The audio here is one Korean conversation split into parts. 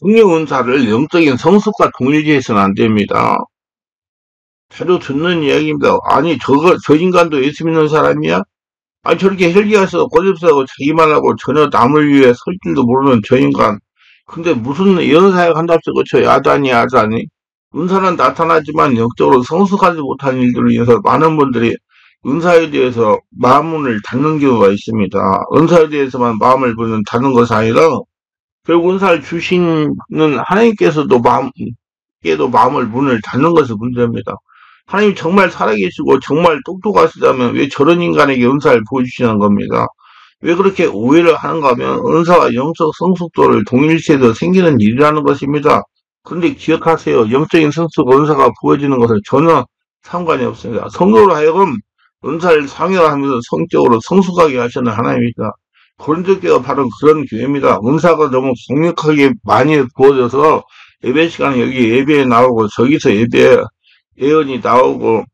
성령 은사를 영적인 성숙과 동일시해서는 안 됩니다. 자주 듣는 이야기입니다. 아니, 저 인간도 예수 믿는 사람이야? 아니, 저렇게 헬기가서 고집세고 자기만 하고 전혀 남을 위해 설 줄도 모르는 저 인간. 근데 무슨 연사역 한답시고 그쵸? 야단이. 은사는 나타나지만 영적으로 성숙하지 못한 일들로 인해서 많은 분들이 은사에 대해서 마음문을 닫는 경우가 있습니다. 은사에 대해서만 마음을 닫는 것이 아니라 결국 은사를 주시는 하나님께서도 마음을 문을 닫는 것이 문제입니다. 하나님이 정말 살아계시고 정말 똑똑하시다면 왜 저런 인간에게 은사를 보여주시는 겁니다. 왜 그렇게 오해를 하는가 하면 은사와 영적 성숙도를 동일시해서 생기는 일이라는 것입니다. 그런데 기억하세요. 영적인 성숙 은사가 부어지는 것은 전혀 상관이 없습니다. 성도로 하여금 은사를 상여하면서 성적으로 성숙하게 하시는 하나님입니다. 고린도교가 바로 그런 교회입니다. 은사가 너무 강력하게 많이 부어져서 예배 시간에 여기 예배에 나오고 저기서 예언이 나오고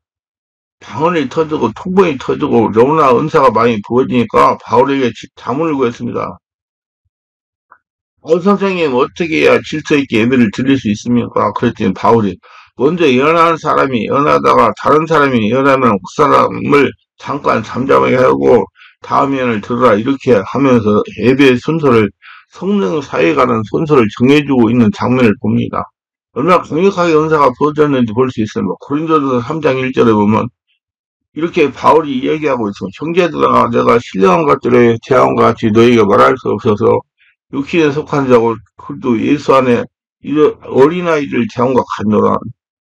방언이 터지고 통번이 터지고 너무나 은사가 많이 부어지니까 바울에게 자문을 구했습니다. 선생님 어떻게 해야 질서 있게 예배를 드릴 수 있습니까? 그랬더니 바울이 먼저 예언하는 사람이 예언하다가 다른 사람이 예언하면 그 사람을 잠깐 잠잠하게 하고 다음 예언을 들으라 이렇게 하면서 예배의 순서를 성령 사이에 가는 순서를 정해주고 있는 장면을 봅니다. 얼마나 강력하게 은사가 부어졌는지 볼 수 있습니다. 고린도서 3장 1절에 보면 이렇게 바울이 얘기하고 있습니다. 형제들아 내가 신령한 것들에 제한과 같이 너희에게 말할 수 없어서 육신에 속한 자고 그도 예수 안에 어린아이를 제한과 같노라.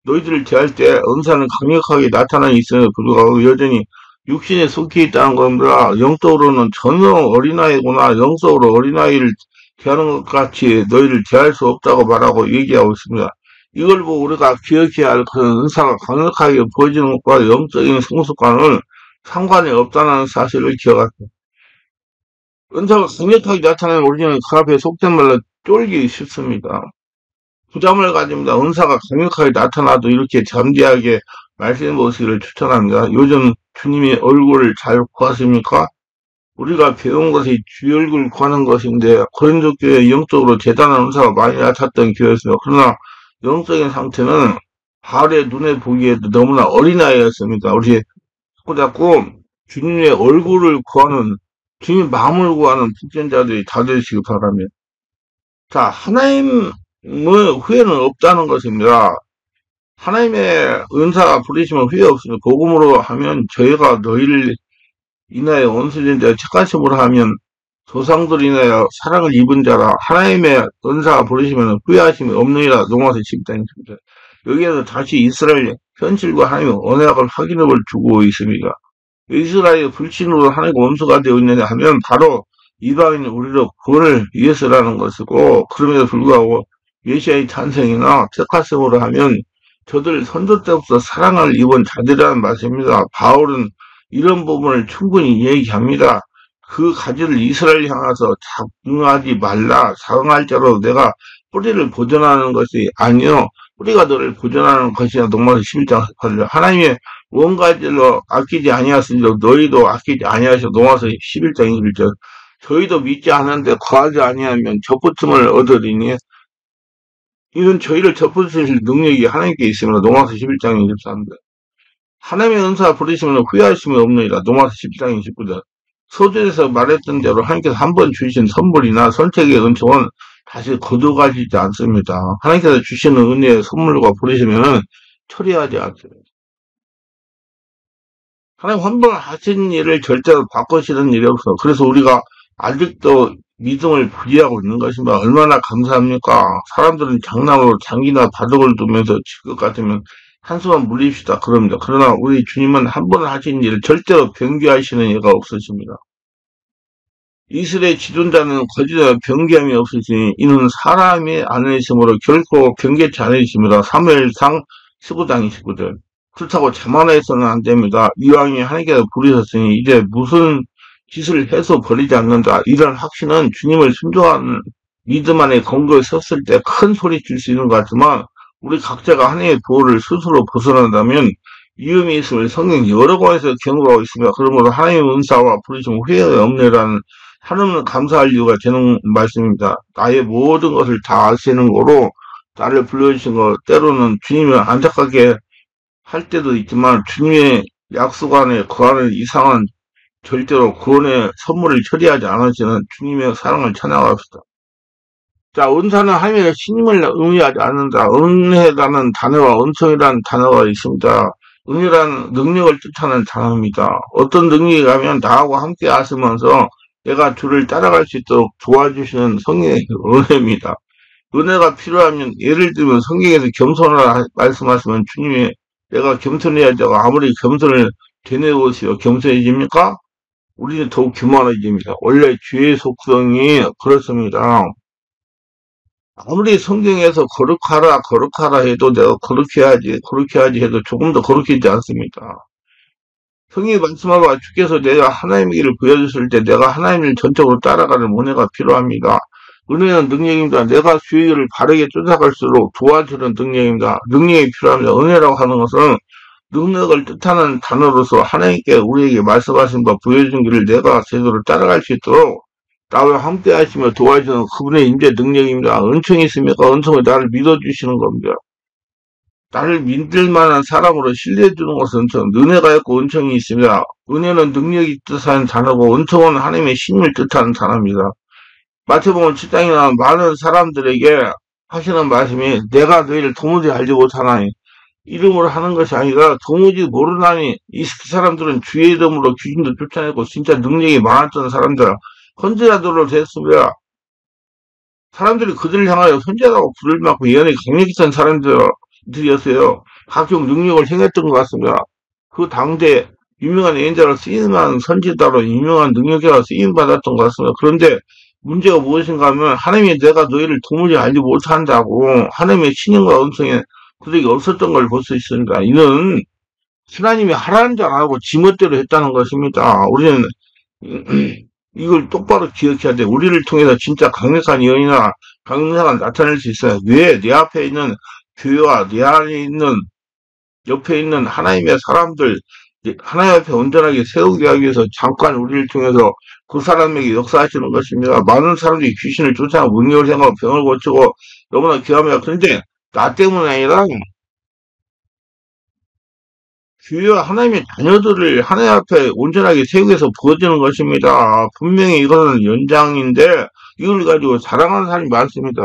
너희들을 대할 때 은사는 강력하게 나타나는 있음에도 불구하고 여전히 육신에 속해 있다는 겁니다. 영적으로는 전혀 어린아이구나. 영적으로 어린아이를 대하는 것 같이 너희를 대할 수 없다고 말하고 얘기하고 있습니다. 이걸 보고 우리가 기억해야 할 그런 은사가 강력하게 보여지는 것과 영적인 성숙과는 상관이 없다는 사실을 기억하세요. 은사가 강력하게 나타나는 우리는 그 앞에 속된 말로 쫄기 쉽습니다. 부담을 가집니다. 은사가 강력하게 나타나도 이렇게 잠대하게 말씀 보시기를 추천합니다. 요즘 주님의 얼굴을 잘 구하십니까? 우리가 배운 것이 주의 얼굴 구하는 것인데 고린도 교회 영적으로 대단한 은사가 많이 나탔던 교회였습니다. 그러나 영적인 상태는 바울의 눈에 보기에도 너무나 어린아이였습니다. 우리 자꾸 주님의 얼굴을 구하는 주님 마음을 구하는 불전자들이 다 되시기 바랍니다. 자, 하나님의 후회는 없다는 것입니다. 하나님의 은사가 부리시면 후회 없습니다. 복음으로 하면 저희가 너희를 인하여 원수된 자 착하심으로 하면 조상들 인하여 사랑을 입은 자라 하나님의 은사가 부리시면 후회하심이 없느니라. 로마서 12장입니다. 여기에서 다시 이스라엘 현실과 하나님의 언약을 확인을 주고 있습니다. 이스라엘의 불신으로 하나님과 원수가 되어 있느냐 하면 바로 이방인 우리로 구원을 위해서라는 것이고 그럼에도 불구하고 메시아의 탄생이나 택하심으로 하면 저들 선조 때부터 사랑을 입은 자들이라는 말씀입니다. 바울은 이런 부분을 충분히 얘기합니다. 그 가지를 이스라엘 향해서 자응하지 말라. 자응할 자로 내가 뿌리를 보존하는 것이 아니요. 뿌리가 너를 보존하는 것이야. 로마서 11장 18절. 하나님의 원가지로 아끼지 아니하시리로 너희도 아끼지 아니하시오. 로마서 11장 21절. 저희도 믿지 않는데 거하지 아니하면 접붙음을 얻으리니 이는 저희를 접붙으실 능력이 하나님께 있습니다. 로마서 11장 23절. 하나님의 은사가 부리시면 후회하심이 없느니라. 로마서 10장 29절. 서두에서 말했던 대로 하나님께서 한 번 주신 선물이나 선택의 은총은 다시 거둬가지지 않습니다. 하나님께서 주시는 은혜의 선물과 부리시면 처리하지 않습니다. 하나님 한 번 하신 일을 절대로 바꾸시는 일이 없어. 그래서 우리가 아직도 믿음을 부리하고 있는 것입니다. 얼마나 감사합니까? 사람들은 장난으로 장기나 바둑을 두면서 질 것 같으면 한숨만 물립시다. 그럽니다. 그러나 우리 주님은 한 번 하신 일을 절대로 변개하시는 예가 없으십니다. 이스라엘 지존자는 거짓과 변개함이 없으시니 이는 사람이 아니심으로 결코 변개치 않으십니다. 사무엘상 15장 29절. 그렇다고 자만해서는 안 됩니다. 이왕이 하나님께서 부르셨으니 이제 무슨 짓을 해서 버리지 않는다. 이런 확신은 주님을 순종하는 믿음 안에 건거에 섰을 때 큰 소리 칠 수 있는 것 같지만 우리 각자가 하나님의 보호를 스스로 벗어난다면 위험이 있음을 성경 여러 권에서 경고하고 있습니다. 그러므로 하나님의 은사와 부르심 후회가 없느라는 하나님은 감사할 이유가 되는 말씀입니다. 나의 모든 것을 다 아시는 거로 나를 불러주신 거, 때로는 주님이 안타깝게 할 때도 있지만 주님의 약속 안에 거하는 이상은 절대로 구원의 선물을 처리하지 않으시는 주님의 사랑을 찬양합시다. 자, 은사는 하나님의 신임을 의미하지 않는다. 은혜라는 단어와 은총이라는 단어가 있습니다. 은혜라는 능력을 뜻하는 단어입니다. 어떤 능력이 가면 나하고 함께 하시면서 내가 주를 따라갈 수 있도록 도와주시는 성령의 은혜입니다. 은혜가 필요하면 예를 들면 성경에서 겸손하라 말씀하시면 주님이 내가 겸손해야 되고 아무리 겸손을 되뇌우시어 겸손해집니까? 우리는 더욱 교만해집니다. 원래 죄의 속성이 그렇습니다. 아무리 성경에서 거룩하라 해도 내가 거룩해 야지 해도 조금 더 거룩해지지 않습니다. 성경이 말씀하고 주께서 내가 하나님의 길을 보여주실 때 내가 하나님을 전적으로 따라가는 은혜가 필요합니다. 은혜는 능력입니다. 내가 주의 길을 바르게 쫓아갈수록 도와주는 능력입니다. 능력이 필요합니다. 은혜라고 하는 것은 능력을 뜻하는 단어로서 하나님께 우리에게 말씀하신 바 보여준 길을 내가 제대로 따라갈 수 있도록 나와 함께 하시며 도와주는 그분의 임재 능력입니다. 은총이 있습니까? 은총은 나를 믿어주시는 겁니다. 나를 믿을 만한 사람으로 신뢰해주는 것은 은총, 은혜가 있고 은총이 있습니다. 은혜는 능력이 뜻하는 단어고 은총은 하나님의 신을 뜻하는 단어입니다. 마태복음 7장에 나온 많은 사람들에게 하시는 말씀이 내가 너희를 도무지 알지 못하나니 이름으로 하는 것이 아니라 도무지 모르나니 이 사람들은 주의 이름으로 귀신도 쫓아내고 진짜 능력이 많았던 사람들 선지자들로 됐습니다. 사람들이 그들을 향하여 선지자라고 부를 만큼 예언이 강력했던 사람들이었어요. 각종 능력을 행했던 것 같습니다. 그 당대 유명한 예언자로 쓰임만 선지자로 유명한 능력자로 쓰임받았던 것 같습니다. 그런데 문제가 무엇인가 하면 하나님이 내가 너희를 도무지 알지 못한다고 하나님의 신임과 은총에 그들이 없었던 걸 볼 수 있습니다. 이는 하나님이 하라는 줄 안 하고 지멋대로 했다는 것입니다. 우리는 이걸 똑바로 기억해야 돼. 우리를 통해서 진짜 강력한 예언이나 강력한 나타낼 수 있어요. 왜 내 앞에 있는 교회와 내 안에 있는 옆에 있는 하나님의 사람들 하나님 앞에 온전하게 세우게 하기 위해서 잠깐 우리를 통해서 그 사람에게 역사하시는 것입니다. 많은 사람들이 귀신을 쫓아가고 능력을 생각하고 병을 고치고 너무나 귀합니다. 그런데 나 때문이 아니라 교회와 하나님의 자녀들을 하나님 앞에 온전하게 세우기 위해서 부어지는 것입니다. 분명히 이거는 연장인데 이걸 가지고 자랑하는 사람이 많습니다.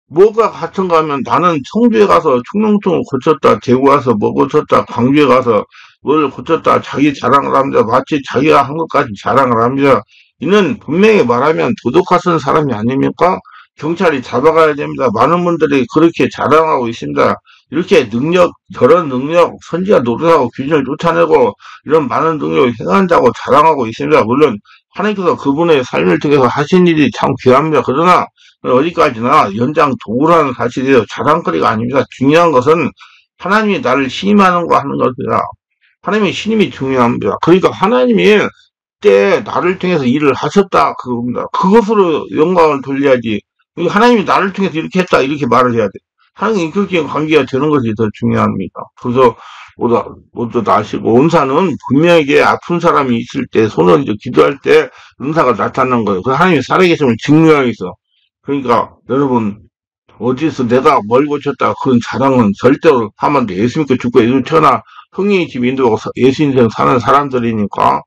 뭐가 같은가 하면 나는 청주에 가서 충농증을 고쳤다, 대구 가서 뭐 고쳤다, 광주에 가서 뭘 고쳤다, 자기 자랑을 합니다. 마치 자기가 한 것까지 자랑을 합니다. 이는 분명히 말하면 도둑같은 사람이 아닙니까? 경찰이 잡아가야 됩니다. 많은 분들이 그렇게 자랑하고 있습니다. 이렇게 능력, 저런 능력, 선지자 노릇하고 귀신을 쫓아내고 이런 많은 능력을 행한다고 자랑하고 있습니다. 물론 하나님께서 그분의 삶을 통해서 하신 일이 참 귀합니다. 그러나 어디까지나 연장 도구라는 사실이에요. 자랑거리가 아닙니다. 중요한 것은 하나님이 나를 신임하는 거 하는 것이라. 하나님의 신임이 중요합니다. 그러니까 하나님이 때 나를 통해서 일을 하셨다 그겁니다. 그것으로 영광을 돌려야지. 하나님이 나를 통해서 이렇게 했다 이렇게 말을 해야 돼. 하나님 인격적인 관계가 되는 것이 더 중요합니다. 그래서 모두 아시고 은사는 분명하게 아픈 사람이 있을 때 손을 기도할 때 은사가 나타나는 거예요. 그 하나님이 살아계심을 증명하기 위해서. 그러니까 여러분 어디서 내가 뭘 고쳤다 그런 자랑은 절대로 하면 안 돼. 예수 믿고 죽고 예수 태어나 흥행이 집 인도하고 예수 인생 사는 사람들이니까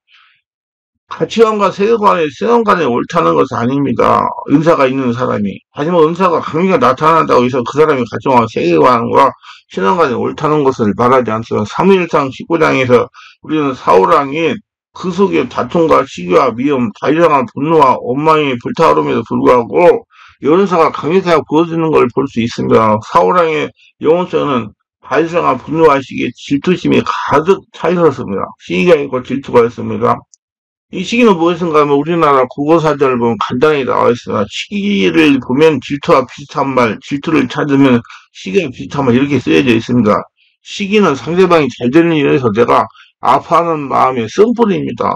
가치관과 세계관에 옳다는 것은 아닙니다. 은사가 있는 사람이. 하지만 은사가 강하게 나타난다고 해서 그 사람이 가치관과 세계관과 신앙관에 옳다는 것을 말하지 않습니다. 3일상 19장에서 우리는 사울왕이 그 속에 다툼과 시기와 미움, 다이상한 분노와 원망이 불타오름에도 불구하고 연사가 강력하게 부어지는 걸 볼 수 있습니다. 사울왕의 영혼성은 다이상한 분노와 시기에 질투심이 가득 차 있었습니다. 시기가 있고 질투가 있습니다. 이 시기는 무엇인가 하면 우리나라 국어사전을 보면 간단히 나와 있습니다. 시기를 보면 질투와 비슷한 말, 질투를 찾으면 시기와 비슷한 말 이렇게 쓰여져 있습니다. 시기는 상대방이 잘 되는 일에 서 내가 아파하는 마음의 쓴뿌리입니다.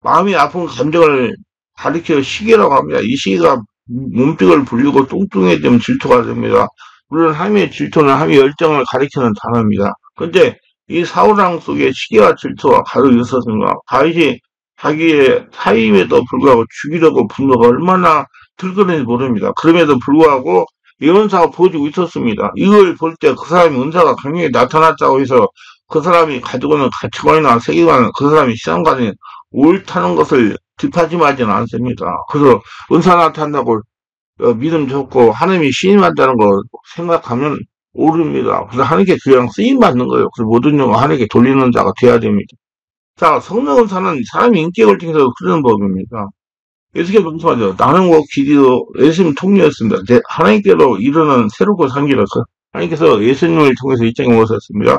마음이 아픈 감정을 가리켜 시기라고 합니다. 이 시기가 몸뚱이를 불리고 뚱뚱해지면 질투가 됩니다. 물론 하나님의 질투는 하나님의 열정을 가리키는 단어입니다. 그런데 이 사울왕 속에 시기와 질투가 가득 있었습니다. 다윗이 자기의 사임에도 불구하고 죽이려고 분노가 얼마나 들끓는지 모릅니다. 그럼에도 불구하고 이 은사가 보여주고 있었습니다. 이걸 볼 때 그 사람이 은사가 강력히 나타났다고 해서 그 사람이 가지고 있는 가치관이나 세계관, 그 사람의 시선관이 옳다는 것을 뒷받침하지는 않습니다. 그래서 은사 나타난다고 믿음 좋고 하나님이 신임한다는 거 생각하면 오릅니다. 그래서 하나님께 그냥 쓰임 받는 거예요. 그래서 모든 영광 하나님께 돌리는 자가 돼야 됩니다. 자, 성령 은사는 사람의 인격을 통해서 흐르는 법입니다. 예수께서 말씀하죠. 나는고 길이요 예수님 통로였습니다. 하나님께로 이르는 새롭고 상기로서 하나님께서 예수님을 통해서 이 땅에 오셨습니다.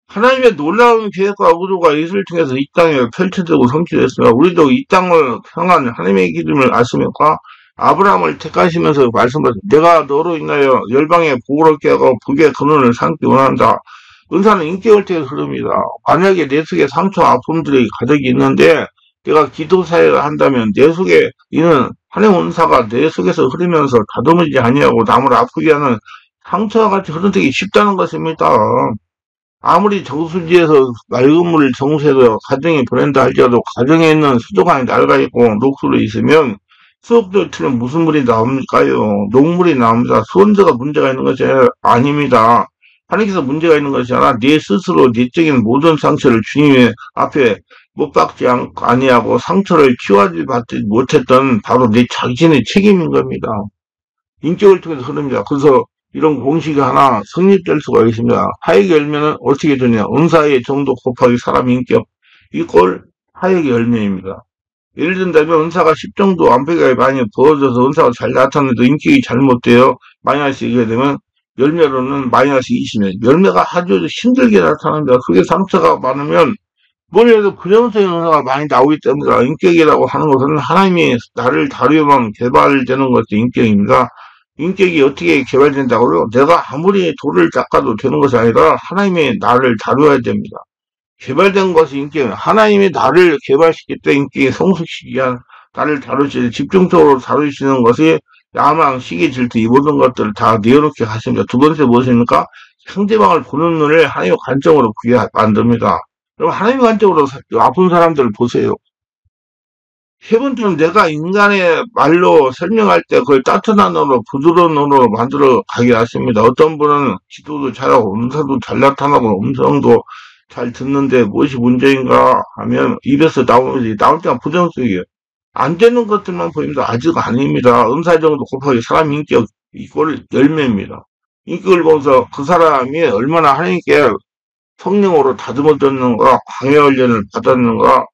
하나님의 놀라운 계획과 의도가 예수를 통해서 이 땅에 펼쳐지고 성취됐습니다. 우리도 이 땅을 향한 하나님의 기름을 아십니까? 아브라함을 택하시면서 말씀하셨습니다. 내가 너로 인하여 열방에 복을 얻게 하고 복의 근원을 삼기 원한다. 은사는 인격을 통해 흐릅니다. 만약에 내 속에 상처, 아픔들이 가득이 있는데 내가 기도 사역을 한다면 내 속에 있는 하나님 은사가 내 속에서 흐르면서 다듬어지지 아니하고 남을 아프게 하는 상처와 같이 흐르기 쉽다는 것입니다. 아무리 정수지에서 맑은 물을 정수해서 가정에 보낸다 할지라도 가정에 있는 수도관이 낡아있고 녹수로 있으면 수업도 틀면 무슨 물이 나옵니까요? 녹물이 나옵니다. 수원자가 문제가 있는 것이 아닙니다. 하나님께서 문제가 있는 것이 아니라 내 스스로 내적인 모든 상처를 주님의 앞에 못 박지 아니하고 상처를 치유하지 받지 못했던 바로 내 자신의 책임인 겁니다. 인격을 통해서 흐릅니다. 그래서 이런 공식이 하나 성립될 수가 있습니다. 하액의 열매는 어떻게 되냐? 은사의 정도 곱하기 사람 인격 이꼴 하액의 열매입니다. 예를 든다면 은사가 10 정도 완벽하게 많이 부어져서 은사가 잘 나타나도 인격이 잘못되어 마이너스 2가 되면 열매로는 마이너스 20면 열매가 아주 힘들게 나타납니다. 그게 상처가 많으면 뭘 해도 부정적인 은사가 많이 나오기 때문에 인격이라고 하는 것은 하나님이 나를 다루면 개발되는 것이 인격입니다. 인격이 어떻게 개발된다고요? 내가 아무리 돌을 닦아도 되는 것이 아니라 하나님이 나를 다루어야 됩니다. 개발된 것이 인격입니다. 하나님이 나를 개발시킬 때 인격이 성숙시키기 위한 나를 다루시 집중적으로 다루시는 것이 야망, 시기, 질투 이 모든 것들을 다 내어놓게 하십니다. 두 번째 무엇입니까? 상대방을 보는 눈을 하나님의 관점으로 보게 만듭니다. 그럼 하나님의 관점으로 아픈 사람들을 보세요. 세 번째는 내가 인간의 말로 설명할 때 그걸 따뜻한 언어로 부드러운 언어로 만들어 가게 하십니다. 어떤 분은 기도도 잘하고 음성도 잘 나타나고 음성도 잘 듣는데 무엇이 문제인가 하면 입에서 나올 때가 부정적이에요. 안 되는 것들만 보입니다. 아직 아닙니다. 은사 정도 곱하기 사람 인격 이걸 열매입니다. 인격을 보면서 그 사람이 얼마나 하나님께 성령으로 다듬어졌는가, 광야 훈련을 받았는가,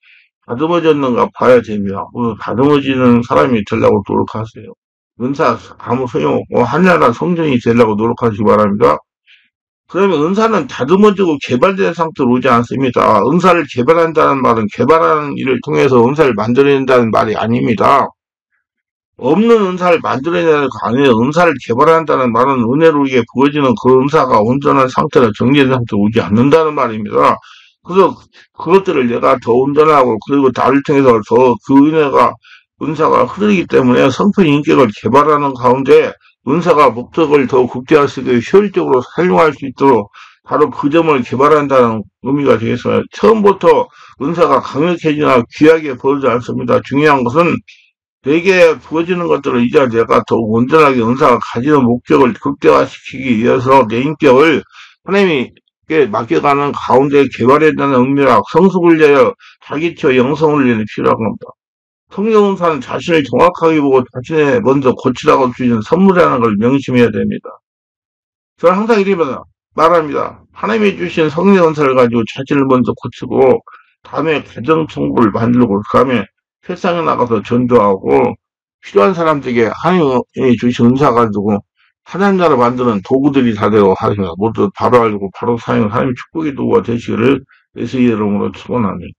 다듬어졌는가 봐야 됩니다. 다듬어지는 사람이 되려고 노력하세요. 은사 아무 소용없고 하나나 성전이 되려고 노력하시기 바랍니다. 그러면 은사는 다듬어지고 개발된 상태로 오지 않습니다. 은사를 개발한다는 말은 개발하는 일을 통해서 은사를 만들어낸다는 말이 아닙니다. 없는 은사를 만들어내는 거 아니에요. 은사를 개발한다는 말은 은혜로 우리에게 부어지는 그 은사가 온전한 상태나 정리된 상태로 오지 않는다는 말입니다. 그래서 그것들을 내가 더 온전하고 그리고 나를 통해서 더 그 은사가 흐르기 때문에 성품 인격을 개발하는 가운데 은사가 목적을 더 극대화시키고 효율적으로 사용할 수 있도록 바로 그 점을 개발한다는 의미가 되겠습니다. 처음부터 은사가 강력해지나 귀하게 보이지 않습니다. 중요한 것은 내게 부어지는 것들을 이제 내가 더 온전하게 은사가 가지는 목적을 극대화시키기 위해서 내 인격을 하나님께 맡겨가는 가운데 개발해야 되는 의미라 성숙을 위하여 자기처 영성을 위해 필요한 겁니다. 성령 은사는 자신을 정확하게 보고 자신의 먼저 고치라고 주시는 선물이라는 걸 명심해야 됩니다. 저는 항상 이렇게 말합니다. 하나님이 주신 성령 은사를 가지고 자신을 먼저 고치고 다음에 가정 정부를 만들고 그 다음에 세상에 나가서 전도하고 필요한 사람들에게 하나님이 주신 은사 가지고 하나님 나라 만드는 도구들이 다 되고 하십니다. 모두 바로 알고 바로 사용하는 하나님 축복의 도구가 되시기를 예수의 이름으로 축원합니다.